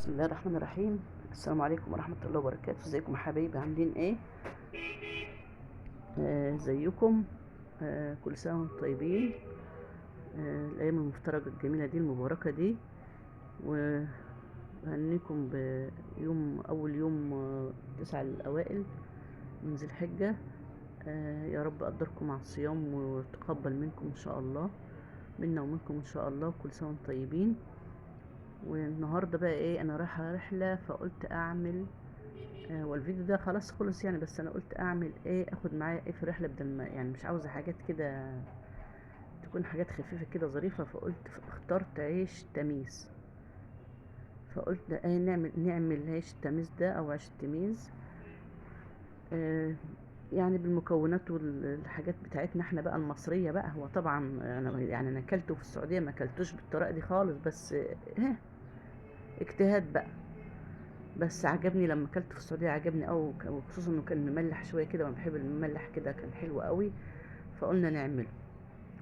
بسم الله الرحمن الرحيم. السلام عليكم ورحمة الله وبركاته. ازيكم يا حبايبي؟ عاملين ايه؟ ازيكم؟ كل سنة وانتم طيبين. الايام المفترجة الجميلة دي المباركة دي، وهنيكم بيوم اول يوم 9 الاوائل من ذي الحجة. يا رب اقدركم على الصيام وتقبل منكم ان شاء الله، منا ومنكم ان شاء الله. كل سنة وانتم طيبين. والنهارده بقى ايه، انا رايحة رحلة فقلت اعمل والفيديو ده خلاص خلص يعني، بس انا قلت اعمل ايه، اخد معايا ايه في الرحله، بدل ما يعني مش عاوزه حاجات كده، تكون حاجات خفيفه كده ظريفه. فقلت اخترت عيش تميز. فقلت ايه، نعمل عيش التميز ده او عيش التميز، آه يعني بالمكونات والحاجات بتاعتنا احنا بقى المصريه بقى. هو طبعا انا اكلته في السعوديه، ما اكلتوش بالطريقه دي خالص، بس اجتهاد بقى. بس عجبني لما اكلته في السعوديه، عجبني قوي، وخصوصا انه كان مملح شويه كده، وانا بحب المملح كده، كان حلو قوي. فقلنا نعمله،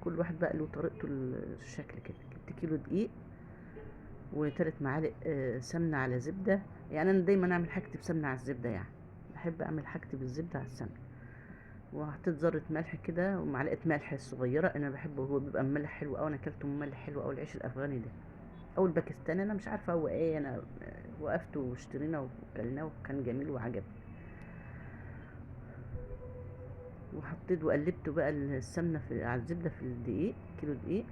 كل واحد بقى له طريقته الشكل كده. جبت كيلو دقيق وتلات معالق سمنه على زبده. يعني انا دايما اعمل حاجتي بسمنه على الزبده، يعني بحب اعمل حاجتي بالزبده على السمنه. وحطيت ذره ملح كده ومعلقه ملح صغيره، انا بحبه هو بيبقى مملح حلو قوي. انا اكلته مملح حلو قوي، العيش الافغاني ده او الباكستاني، انا مش عارفه هو ايه. انا وقفت واشترينا وكلناه وكان جميل وعجبني. وحطيت وقلبته بقى السمنه على الزبده في الدقيق، كيلو دقيق.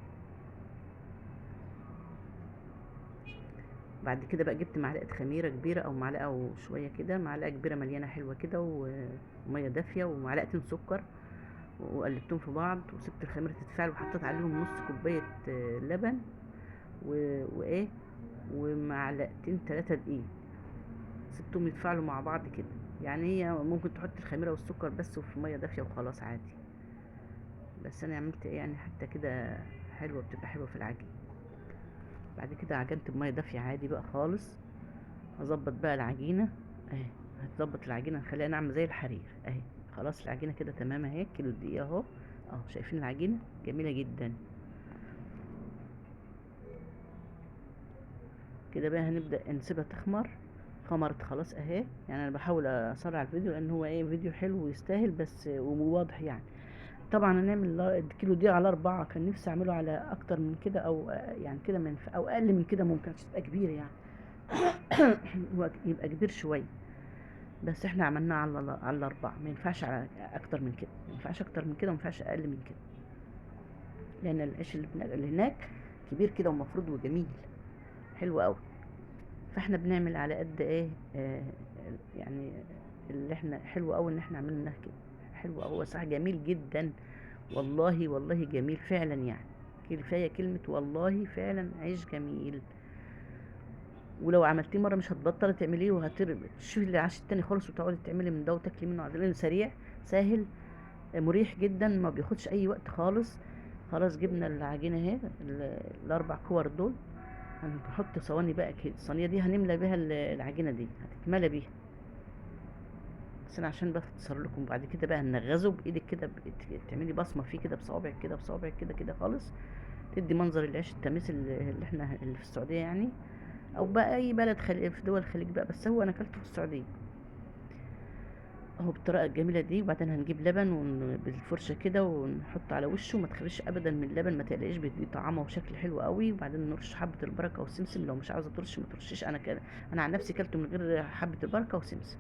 بعد كده بقى جبت معلقه خميره كبيره، او معلقه وشويه كده، معلقه كبيره مليانه حلوه كده، وميه دافيه ومعلقتين سكر، وقلبتهم في بعض، وسبت الخميره تتفاعل، وحطيت عليهم نص كوبايه لبن، وايه، ومعلقتين 3 دقيق. سبتهم يتفاعلوا مع بعض كده. يعني هي ممكن تحط الخميره والسكر بس وفي ميه دافيه وخلاص عادي، بس انا عملت ايه يعني، حتى كده حلوه، بتبقى حلوه في العجين. بعد كده عجنت بميه دافيه عادي بقى خالص. هظبط بقى العجينه اهي. هتظبط العجينه، نخليها ناعمه زي الحرير اهي. خلاص العجينه كده تمام اهي، كيلو دقيق اهو. اهو شايفين العجينه جميله جدا كده. بقى هنبدا نسيبها تخمر. خمرت خلاص اهي. يعني انا بحاول اسرع الفيديو لان هو ايه، فيديو حلو ويستاهل بس وواضح يعني. طبعا هنعمل الكيلو دي على 4، كان نفسي اعمله على اكتر من كده، او يعني كده من او اقل من كده، ممكن عشان تبقى كبير يعني. هو يبقى كبير شويه، بس احنا عملناه على 4. ما ينفعش على اكتر من كده، ما ينفعش اكتر من كده، وما ينفعش اقل من كده، لان العيش اللي هناك كبير كده ومفروض وجميل حلو قوي. فاحنا بنعمل على قد ايه، يعني اللي احنا حلو قوي ان احنا عملناه كده. حلو قوي، هو صح جميل جدا، والله والله جميل فعلا يعني. كفايه كلمه والله، فعلا عيش جميل. ولو عملتيه مره مش هتبطلي تعمليه، وهتشوفي العيش التاني خالص، وتقعدي تعملي من ده وتاكلي منه، لانه سريع سهل مريح جدا، ما بياخدش اي وقت خالص. خلاص جبنا العجينه اهي، الاربع كور دول. هنحط صواني بقى كده، الصينيه دي هنملى بيها العجينه دي، هتتملى بيها. بس انا عشان بس اختصر لكم. بعد كده بقى هنغزه بايدك كده، تعملي بصمه فيه كده بصوابعك كده، بصوابعك كده كده خالص، تدي منظر العيش التميس اللي احنا اللي في السعوديه يعني، او بقى اي بلد في دول الخليج بقى، بس هو انا اكلته في السعوديه اهو بالطريقه الجميله دي. وبعدين هنجيب لبن بالفرشه كده ونحط على وشه، ما تخليش ابدا من اللبن، ما تقلقيش، بيدي طعمه وشكل حلو قوي. وبعدين نرش حبه البركه والسمسم، لو مش عاوزه ترش ما ترشيش. انا كده، انا عن نفسي كلته من غير حبه البركه وسمسم،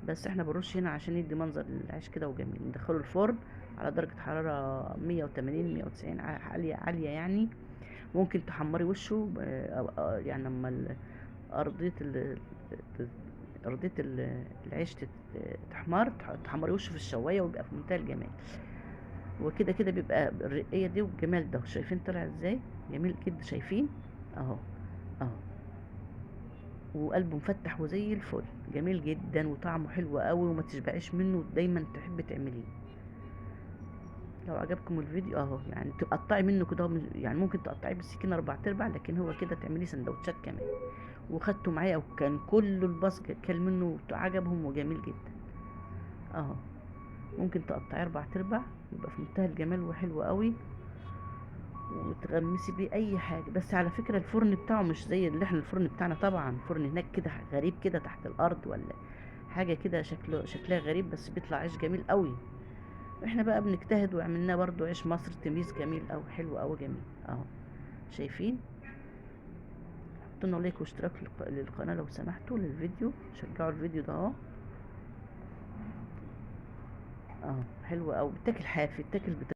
بس احنا بنرش هنا عشان يدي منظر للعيش كده وجميل. ندخله الفرن على درجه حراره 180 190، عاليه عاليه يعني. ممكن تحمري وشه يعني لما ارضيه ارضيه العيش تحمر، تحمري وشه في الشوايه، ويبقى في منتهى الجمال. وكده كده بيبقى الرقيه دي والجمال ده. شايفين طلع ازاي جميل كده؟ شايفين اهو، اهو، وقلبه مفتح وزي الفل، جميل جدا وطعمه حلو قوي، وما تشبعيش منه، دايما تحب تعمليه. لو عجبكم الفيديو اهو، يعني تقطعي منه كده، يعني ممكن تقطعيه بالسكينه 4/4، لكن هو كده تعمليه سندوتشات كمان. وخدته معايا، وكان كل الباص كل منه عجبهم وجميل جدا اهو. ممكن تقطعيه 4/4، يبقى في منتهى الجمال وحلو قوي. وتغمسي بيه اي حاجه. بس على فكره الفرن بتاعه مش زي اللي احنا الفرن بتاعنا طبعا، فرن هناك كده غريب كده تحت الارض ولا حاجه كده، شكلها غريب بس بيطلع عيش جميل قوي. احنا بقى بنجتهد وعملناه برضو عيش مصر تميز جميل او حلو او جميل اهو. شايفين؟ حطوا لايك واشتراك للقناه لو سمحتوا، للفيديو شجعوا الفيديو ده اهو. اهو حلو قوي، بتاكل حافي، بتاكل